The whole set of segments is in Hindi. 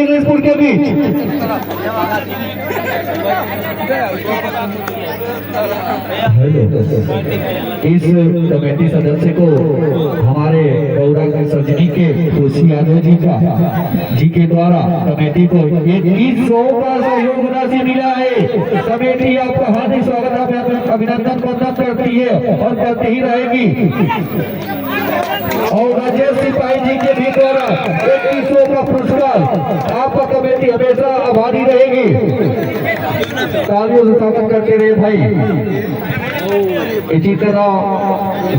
इंग्लिशपुर के बीच। इस कमेटी सदस्य को हमारे गौरव सजनी के खुशी यादव जी के द्वारा कमेटी को 2100 का सहयोग राशि मिला है। कमेटी आपका हार्दिक स्वागत अभिनंदन वंदन करती है और करती ही रहेगी। और राजेश सिपाही जी के भी द्वारा 2100 का पुरस्कार आपका कमेटी हमेशा आभारी रहेगी। तालियों से स्वागत करते रहे भाई। इसी तरह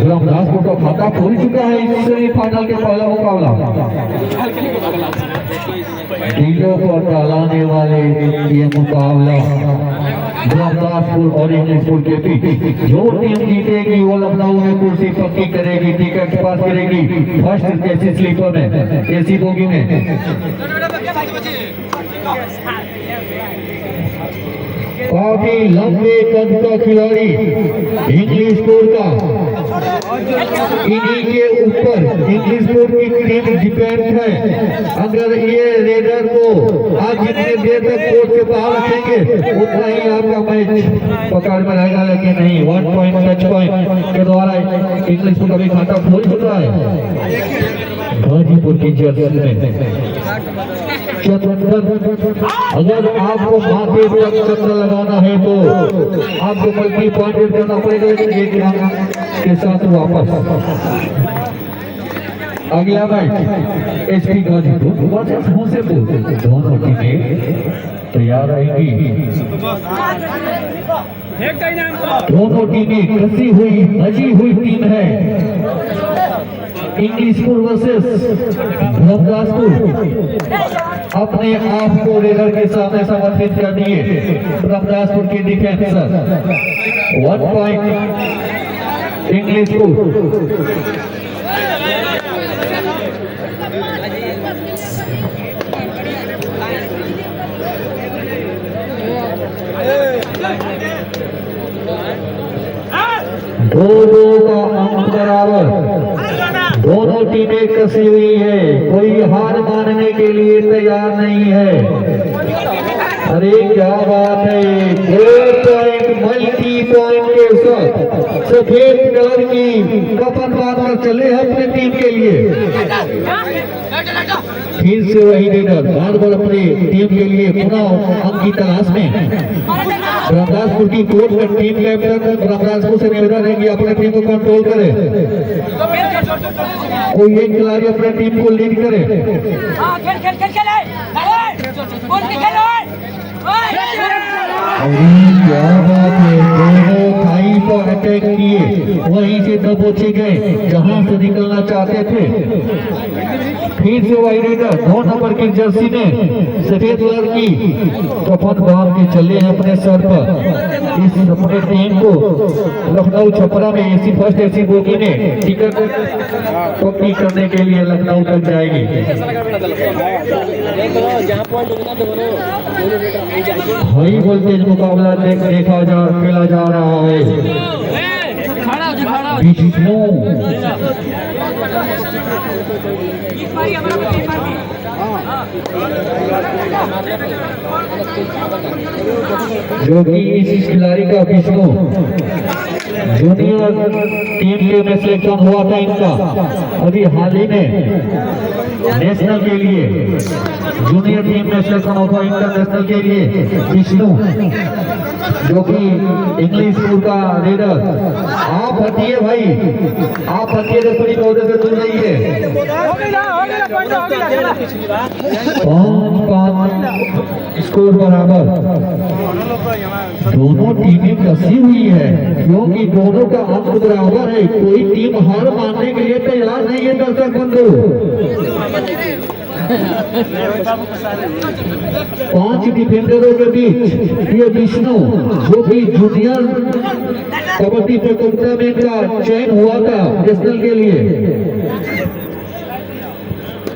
रामदासपुर का खाता खोल चुका है इस सेमीफाइनल के पहला मुकाबला। दिलों को टहलाने वाले ये मुकाबला रामदासपुर और इंग्लिशपुर के बीच। जो टीम जीतेगी वो लखनऊ में कुर्सी पक्की करेगी, टिकट पास करेगी फर्स्ट एसी स्लीपर में, एसी बोगी में। काफी लंबे कद का खिलाड़ी इंग्लिशपुर का, इन्हीं के ऊपर इंग्लिशपुर की टीम डिपेंड है। अगर ये रेडर को आज जितने देर तक कोर्ट के बाहर रखेंगे उतना ही आपका मैच पकड़ में रहेगा, लेकिन नहीं 1 पॉइंट टच पॉइंट के द्वारा इंग्लिशपुर का भी खाता खोल चुका है। गाजीपुर की जर्सी में अगर आपको माथे पर चक्र लगाना है तो आपको मल्टी पॉइंट करना पड़ेगा, लेकिन एक रन के साथ वापस। अगला मैच एसपी गाजीपुर से दोनों टीमें तैयार रहेंगी। दोनों टीमें कसी हुई मजी हुई टीम है। इंग्लिशपुर वर्सेस रामदासपुर अपने आप को रेडर के सामने समर्पित कर दिए। रामदासपुर की डिफेंसर 1 पॉइंट इंग्लिशपुर। दोनों का अंक बराबर, दोनों टीमें कसी हुई है, कोई हार मानने के लिए तैयार नहीं है। अरे क्या बात है, 2 पॉइंट मल्टी पॉइंट के साथ सफेद कलर की कफन बांधकर चले हैं अपने टीम के लिए। फिर से वही रेडर बार बार अपनी टीम के लिए पुनः अंक की तलाश में। रामदासपुर की कोर्ट में टीम कैप्टन रामदासपुर से निवेदन है कि अपने टीम को कंट्रोल करे, कोई एक खिलाड़ी अपने टीम को लीड करे। क्या बात है, दोनों खाई पर अटैक किए, वहीं से दबोचे गए जहां से निकलना चाहते थे। फिर से वही रेडर 2 नंबर की जर्सी में सफेद कलर की कफन बांध के चले हैं अपने सर पर। इस अपने टीम को लखनऊ छपरा में एसी फर्स्ट एसी बोगी में टिकट पक्की करने के लिए लखनऊ तक जाएगी। हाई वोल्टेज मुकाबला खेला जा रहा है। जो कि इस खिलाड़ी का विष्णु जूनियर टीम के में सिलेक्शन हुआ था इनका, अभी हाल ही में नेशनल के लिए जूनियर टीम में सिलेक्शन हुआ इंटरनेशनल के लिए विष्णु, जो कि इंग्लिशपुर का रेडर। आप हटिए भाई, आप हटिए, रेफरी पौधे से दूर रहिए। 5-5 स्कोर बराबर। दोनों टीमें कसी हुई है क्योंकि दोनों का अंक बराबर है, कोई टीम हार मानने के लिए तैयार नहीं है। दर्शक बंधु, 5 डिफेंडरों के बीच ये विष्णु, जो कि जूनियर कबड्डी प्रतियोगिता में इनका चयन हुआ था नेशनल के लिए,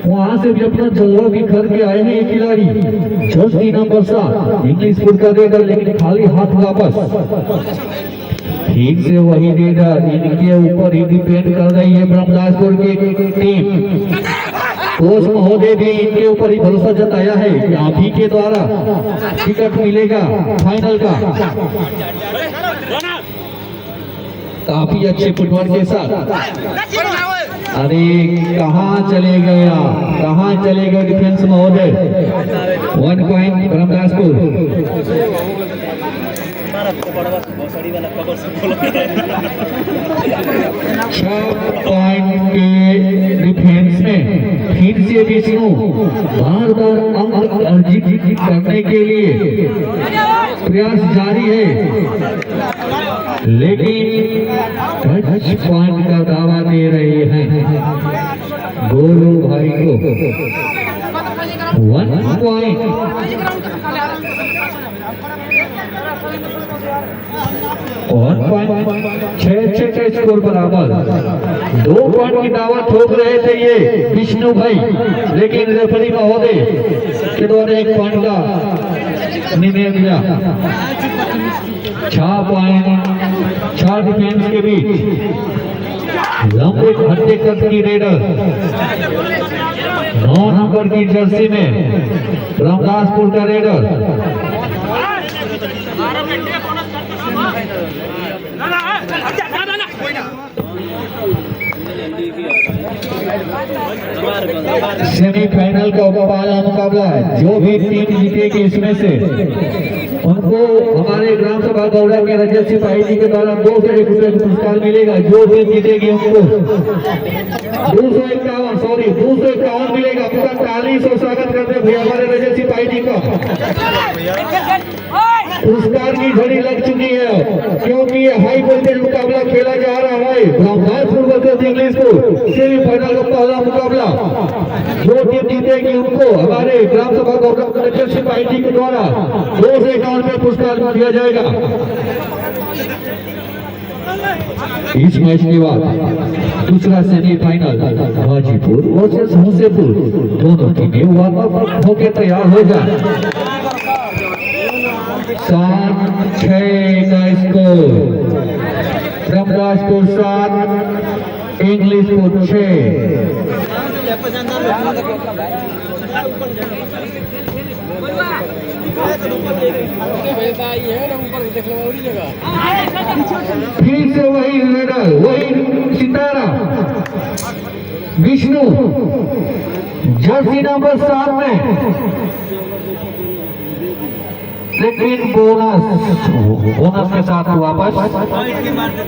वहां से भी अपना जलवा बिखर के आए हैं ये खिलाड़ी। जर्सी नंबर 7 इंग्लिशपुर का रेडर, लेकिन खाली हाथ वापस। ठीक से वही रेडर, इनके ऊपर ही डिपेंड कर रही है रामदासपुर की टीम। कोच महोदय भी इनके ऊपर ही भरोसा जताया है कि आप ही के द्वारा टिकट मिलेगा फाइनल का। काफी अच्छे फुटबॉल के साथ। अरे कहाँ चले गए आप, कहाँ चले गए डिफेंस महोदय। 1 पॉइंट ब्रह्मदासपुर। 6 पॉइंट के डिफेंस में फिर से विष्णु बार बार अंक अर्जित करने के लिए प्रयास जारी है, लेकिन टच पॉइंट का दावा दे रहे हैं गोलू भाई को। 1 पॉइंट और 6 स्कोर बराबर। 2 पॉइंट की दावा ठोक रहे थे ये विष्णु भाई, लेकिन रेफरी महोदय के द्वारा 1 पॉइंट का निर्णय दिया। 6 पॉइंट 4 डिफेंस के बीच लंबे खड्डे कद की रेडर 9 नंबर की जर्सी में ब्रह्मदासपुर का रेडर। सेमीफाइनल का मुकाबला है। जो भी टीम जीतेगी इसमें से उनको हमारे ग्राम सभा गौड़ा के रजत सिपाही जी के द्वारा 2 से 1 रुपये का पुरस्कार मिलेगा। जो भी जीतेगी उनको 251 मिलेगा। पूरा ताली से स्वागत करते भैया हमारे रजत सिपाही जी का। पुरस्कार की घड़ी लग चुकी है, क्योंकि ये हाई वोल्टेज मुकाबला खेला जा रहा है। ब्रह्मदासपुर वर्सेस इंग्लिशपुर सेमीफाइनल का पहला मुकाबला। जो टीम जीतेगी उनको हमारे ग्राम सभा गौरव सिपाही जी के द्वारा 2 से 51 में पुरस्कार दिया जाएगा। इस मैच के बाद दूसरा सेमीफाइनल गाजीपुर वर्सेस मुसेपुर। दोनों टीमें वार्म अप होकर तैयार हो जाए। 7-6 का स्कोर। ब्रह्मदासपुर 7 इंग्लिशपुर 6। फिर से वही मेडल, वही सितारा विष्णु जर्सी नंबर 7 में, लेकिन बोनस के साथ वापस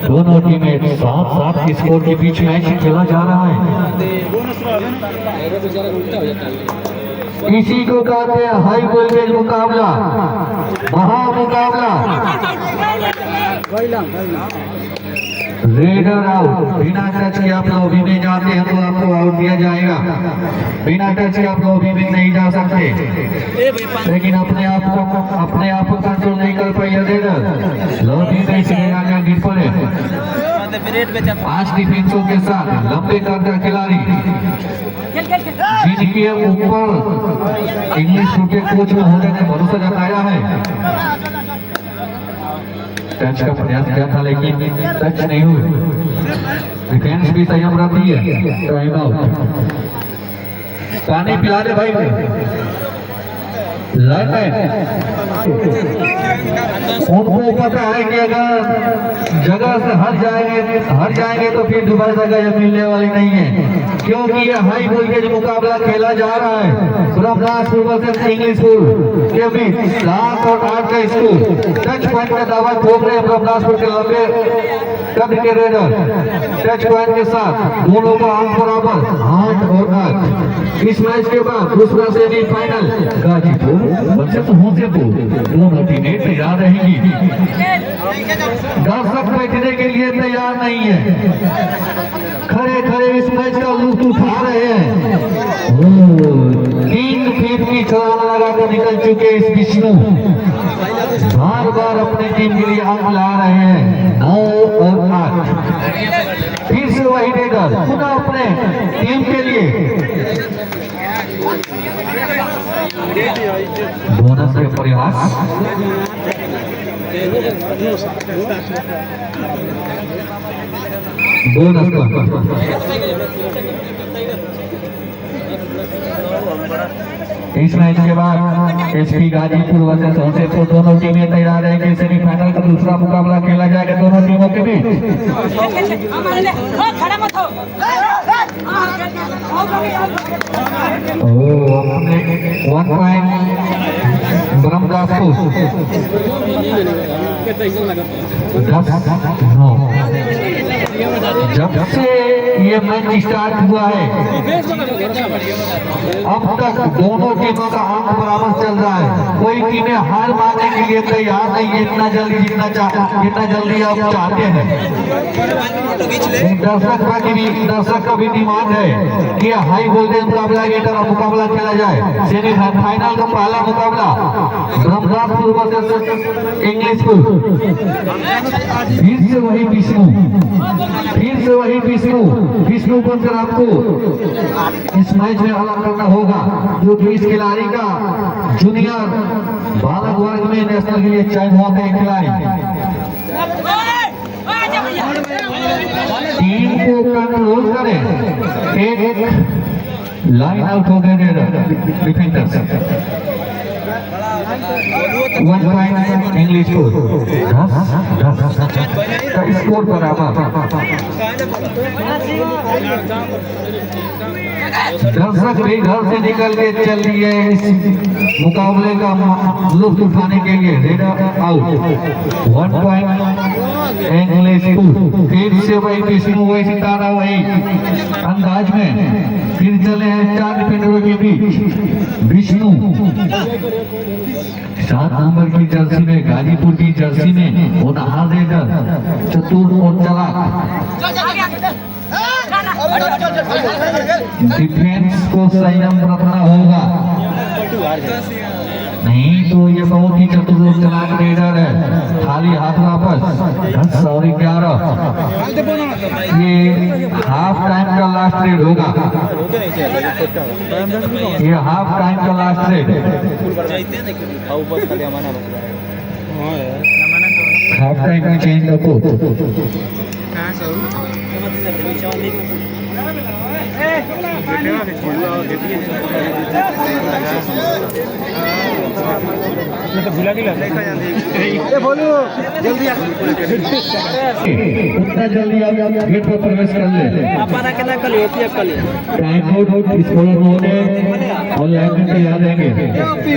दोनों टीमें 7-7 के स्कोर के बीच मैच खेला जा रहा है। इसी को कहते हैं हाई वोल्टेज मुकाबला, महामुकाबला। रेडर आउट, बिना टच के आप लोग भी नहीं जाते हैं तो आपको आउट दिया जाएगा। बिना टच के आप लोग भी नहीं जा सकते, लेकिन अपने आप को कंट्रोल नहीं कर पाई रेडर। लॉबी में से आगे गिर पड़े। 5 डिफेंसों के साथ लंबे कद का खिलाड़ी जिनके ऊपर इंग्लिश के कोच महोदय ने भरोसा जताया है। टच का प्रयास किया था लेकिन टच नहीं हुई। डिफेंस भी संयम रहती है। Time out. पानी पिला दे भाई। उनको पता है कि अगर जगह से हट जाएंगे तो फिर दोबारा जगह मिलने वाली नहीं है, क्योंकि ये हाई वोल्टेज मुकाबला खेला जा रहा है। ब्रह्मदासपुर वर्सेस इंग्लिशपुर के बीच 7 और 8 का स्कोर। टच पॉइंट का दावा ठोक रहे हैं ब्रह्मदासपुर के लंबे कद के रेडर। टच पॉइंट के साथ दोनों का अंक बराबर 8 और 8। इस मैच के बाद दूसरा सेमीफाइनल गाजीपुर वर्सेस मुसेपुर। दोनों टीमें तैयार रहेंगी। दर्शक बैठने के लिए तैयार नहीं है, खड़े खड़े इस मैच का लुत्फ उठा रहे हैं। 3 फीट की छलांग लगाकर निकल चुके इस विष्णु बार बार अपनी टीम के लिए अंक ला रहे हैं। 9 और 8। फिर से वही रेडर पुनः अपने टीम के लिए बोनस के प्रयास। बोनस का इस मैच के बाद एसपी गाजीपुर वर्सेस होसेपुर दोनों टीमें तैयार है कि सेमीफाइनल का दूसरा मुकाबला खेला जाएगा दोनों टीमों के बीच। One point ब्रह्मदासपुर 10-9। जब से ये मैच स्टार्ट हुआ है अब तक दोनों टीमों का अंक बराबर चल रहा है। कोई टीमें हार मारने के लिए तैयार नहीं है जितना जल्दी आप चाहते हैं। दर्शक का भी डिमांड है कि हाई वोल्टेज मुकाबला की तरह मुकाबला खेला जाए। सेमीफाइनल का पहला मुकाबला ब्रह्मदासपुर वर्सेस इंग्लिशपुर। फिर से वही विष्णु बनकर आपको इस मैच में अलग करना होगा, जो कि इस खिलाड़ी का जूनियर बालक वर्ग में नेशनल के लिए चयन हुआ है खिलाड़ी। टीम को कंट्रोल करें, एक लाइन आउट हो गए डिफेंडर्स। 1 पॉइंट इंग्लिशपुर। स्कोर बराबर। दर्शक भी घर से निकल के चल दिए इस मुकाबले का लुत्फ उठाने के लिए। Red out. 1 पॉइंट इंग्लिशपुर। फिर से वही विष्णु वही सितारा वही अंदाज में फिर चले हैं 4 डिफेंडरों के बीच। विष्णु 7 नंबर की जर्सी में, गाजीपुर की जर्सी में होनहार रेडर, चतुर और चालाक। डिफेंस को संयम रखना होगा, नहीं तो ये बहुत ही चतुर और चालाक रेडर है। खाली हाथ वापस। 10 और 11। ये हाफ टाइम का लास्ट रेड होगा। ये हाफ टाइम का लास्ट रेड। हाफ टाइम में चेंज रखो। भूला के बोलो जल्दी उतना जल्दी आप गेट पर प्रवेश कर ले। टाइम आउट स्कोर होने और लाइन में तैयार रहेंगे।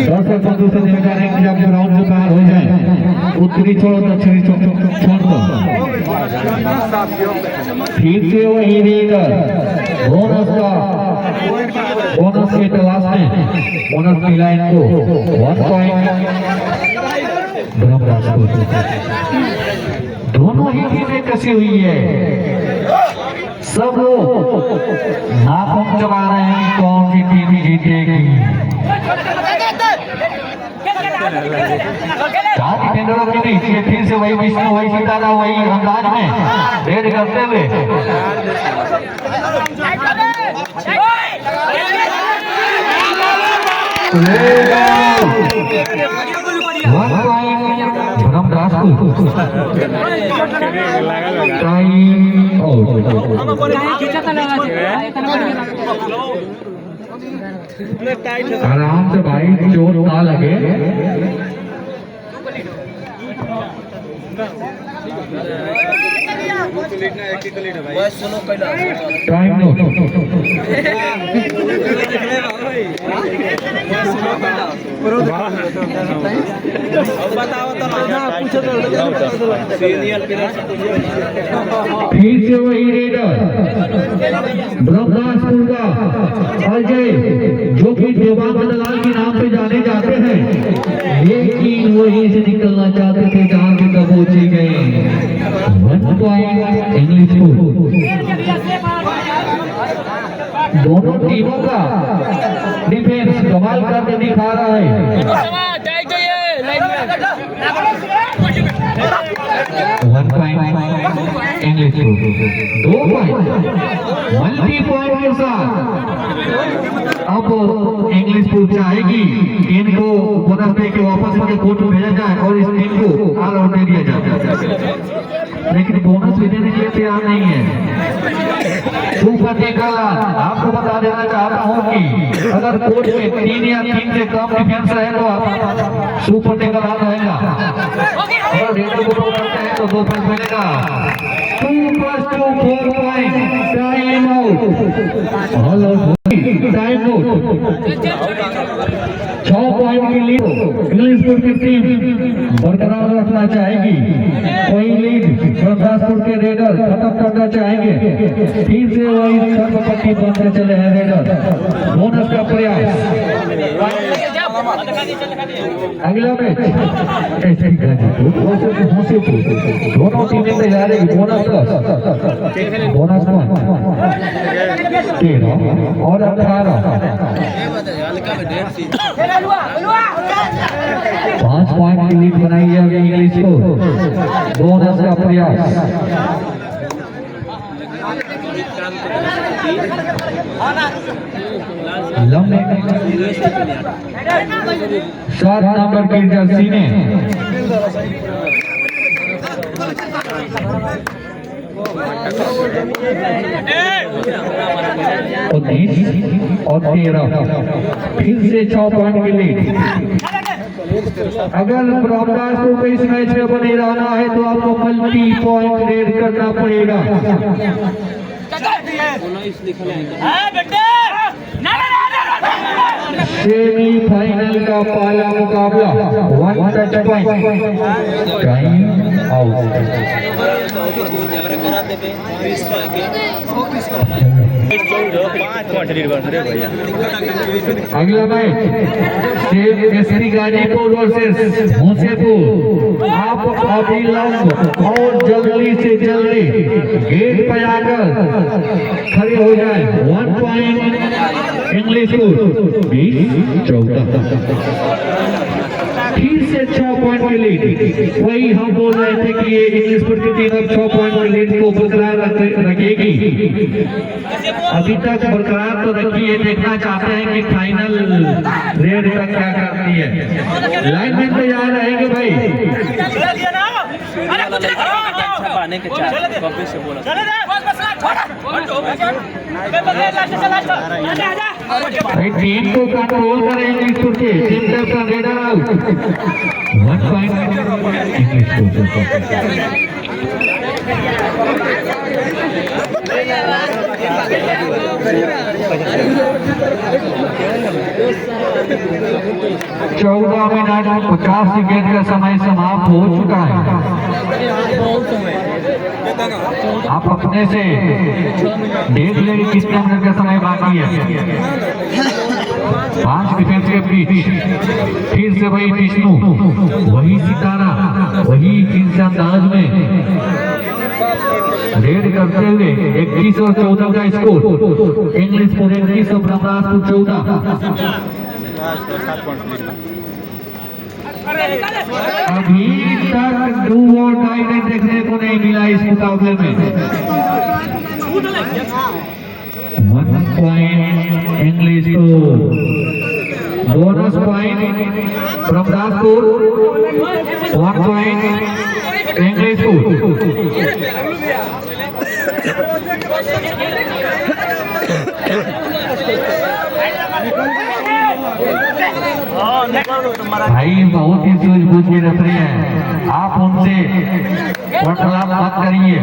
दर्शक बंधु से निवेदन है कि जब ग्राउंड से बाहर हो जाए उत्तरी छोड़ दक्षिणी छोड़ दो। फिर से वही रेडर बोनस के तलाश में बोनस की लाइन को 1 पॉइंट ब्रह्मदासपुर। दोनों ही टीमें कसी हुई है। सब लोग नाखून चबा रहे हैं कि कौन सी टीम जीतेगी। 4 डिफेंडरों के बीच ये फिर से वही विष्णु वही सितारा वही अंदाज में रेड करते हुए ब्रह्मदासपुर। आराम से भाई, चोट ना लगे। टाइम नो फिर से वही रेडर ब्रह्मदासपुर का अजय, जो कि देवांग दलाल के नाम पे जाने जाते हैं, लेकिन वहीं से निकलना चाहते थे जहां से पहुंचे गए। 1 पॉइंट इंग्लिशपुर। दोनों टीमों का डिफेंस कमाल करके दिखा रहा है। 1 point Englishpur. 2 point multi point के साथ अब इंग्लिशपुर चाहेगी इनको बोनस दे के वापस मुझे कोर्ट में भेजा जाए और इस टीम को ऑल आउट दे दिया जाए, लेकिन बोनस भी देने के लिए तैयार नहीं है। सुपर प्रतिकला आपको बता देना चाहता हूँ कि अगर कोर्ट में 3 या 3 से कम डिफेंस है तो आप सुपर टेकला रहेगा। अगर रेडर को पकड़ते हैं तो 2 पॉइंट मिलेगा। 2+2 4 point time out. Hello time out. 6 point की लीड इंग्लिशपुर की टीम बरकरार रखना चाहेगी। वही लीड गुरदासपुर के रेडर खत्म करना चाहेंगे। फिर से वही सर्वपट्टी बनते चले हैं रेडर। बोनस का प्रयास। अगला मैच दोनों टीमें तैयार है। बोनस 13 और 18 5 पॉइंट की लीड बनाई है अभी इंग्लिश को। बोनस का प्रयास। लंबे 7 नंबर की जर्सी ने और 13 फिर से 6 पॉइंट की लीड। अगर ब्रह्मदासपुर को इस मैच में बने रहना है तो आपको मल्टी पॉइंट रेड करना पड़ेगा। सेमीफाइनल का पहला मुकाबला 1 टच पॉइंट टाइम आउट। अगला match ST Ghazipur versus Musepur. आप अविलंब और जल्दी से जल्दी गेट पर आकर खड़े हो जाए। 1 पॉइंट इंग्लिशपुर 20-14। फिर से 6 पॉइंट की लीड। वही हम बोल रहे थे कि ये इंग्लिशपुर की टीम अब 6 पॉइंट की लीड को बरकरार रखेगी। अभी तक बरकरार तो रखी है। देखना चाहते हैं कि फाइनल रेड तक क्या करती है। लाइन में तैयार रहेंगे भाई। टीम को कंट्रोल करें इंग्लिशपुर के। Team captain raider out. 1 point Englishpur. 14 minute 50 second का समय समाप्त हो चुका है। आप अपने से देख लेंगे कितने मिनट का समय बाकी है। 5 डिफेंस के बीच फिर से वही विष्णु, वही सितारा, वही किस अंदाज में रेड करते हुए 21 और 14 का स्कोर। इंग्लिशपुर 21 और ब्रह्मदासपुर 14। अभी तक डू और डाई देखने को नहीं मिला इस मुकाबले में। 1 point Englishpur. Bonus point Brahmdaspur. 1 point Englishpur. भाई बहुत ही सूझबूझ के रेफरी हैं। आप उनसे वार्तालाप मत करिए।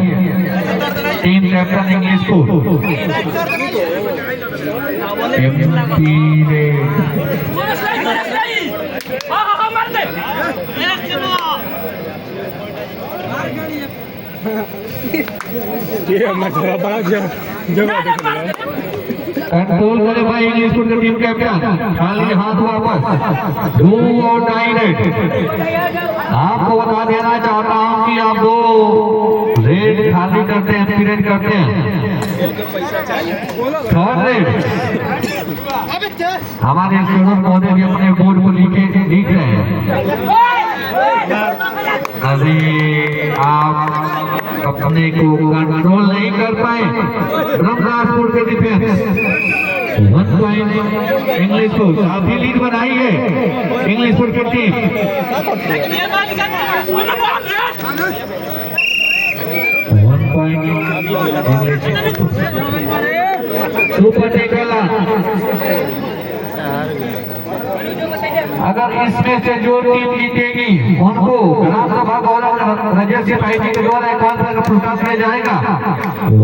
टीम कैप्टन इंग्लिशपुर कंट्रोल करे भाई इंग्लिशपुर के टीम कैप्टन। खाली हाथ वापस। डू और डाई रेड। आपको बता देना चाहता हूं कि आप 2 रेड खाली करते हैं, पीरियड करते हैं। 3rd रेड हमारे स्टूडेंट महोदय भी अपने बोर्ड को लिख रहे हैं। अभी आप अपने को कंट्रोल नहीं कर पाए। ब्रह्मदासपुर के डिफेंस 1 पॉइंट इंग्लिशपुर। काफी लीड बनाई है इंग्लिशपुर की team. 1 point Englishpur. Super tackle. अगर इसमें से जो टीम जीतेगी उनको ग्राम सभा गौरव रजत भाई जी के द्वारा एकांत का पुरस्कार दिया जाएगा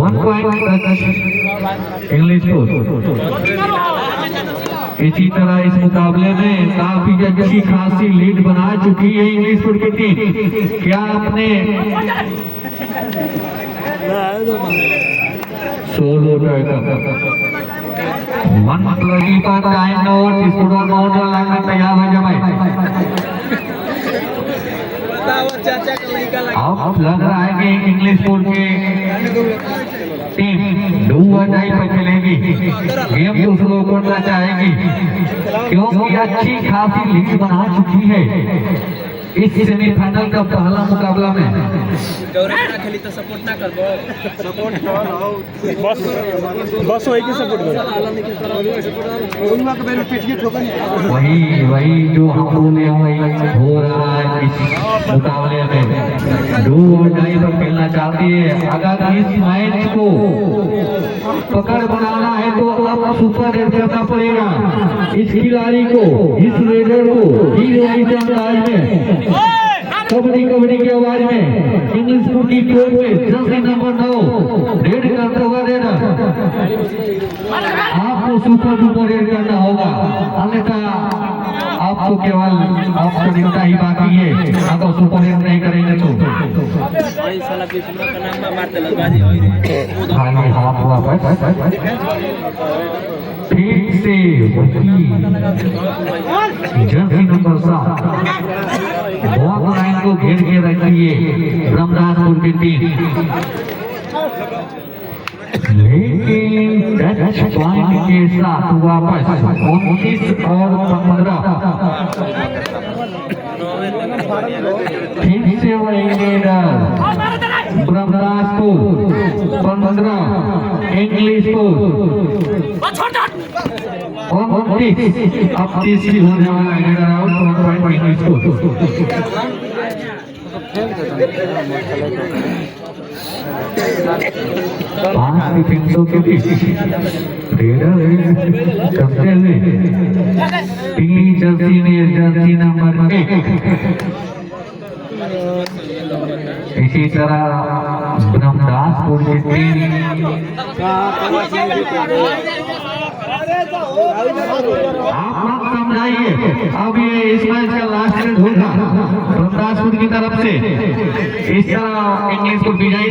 1 पॉइंट इंग्लिश को। इसी तरह इस मुकाबले में काफी अच्छी खासी लीड बना चुकी है इंग्लिश स्कूल की टीम। क्या आपने सोलो वन लगी पर टाइम और स्कूटर मॉडल लगना तैयार हो जाए। अब लग रहा है कि इंग्लिश स्कूल के टीम डू और डाई पर खेलेगी, गेम को स्लो करना चाहेगी क्योंकि अच्छी खासी लीड बना चुकी है इस सेमीफाइनल का पहला मुकाबला में। खाली तो सपोर्ट ना कर दो, सपोर्ट बस बस वही की सपोर्ट करो। वही जो हम बोले वही हो रहा है इस मुकाबले में। डू और डाई पर खेलना चाहती है। अगर इस मैच को पकड़ बनाना है तो अब सुपर रेड करना पड़ेगा इस खिलाड़ी को, इस रेडर को। इस अंदाज में कबड्डी कबड्डी की आवाज में इंग्लिश स्कूल की कोर्ट में जर्सी नंबर 9 रेड करता हुआ रेडर आपको सुपर डुपर रेड करना होगा, अन्यथा आपको केवल आपको निपटा ही बाकी है। अगर सुपर रेड नहीं करेंगे तो खाली हाथ वापस ठीक से जर्सी नंबर 7 बहुत लाइन को घेर के रखिए ब्रह्मदासपुर की टीम। लेकिन टच पॉइंट के साथ वापस 29 और 15 फिर से वही लीडर ब्रह्मदासपुर 15 इंग्लिश और 29। अब तीसरी होने वाला लीडर आउट 1 पॉइंट इंग्लिश पांच डिफेंसों के बीच रेडर करते हुए पीली जर्सी में जर्सी नंबर 1। इसी तरह ब्रह्मदासपुर की टीम आप समझाइए। अब ये इस मैच का लास्ट होगा ब्रह्मदासपुर की तरफ से। इस तरह इंग्लिश को विजयी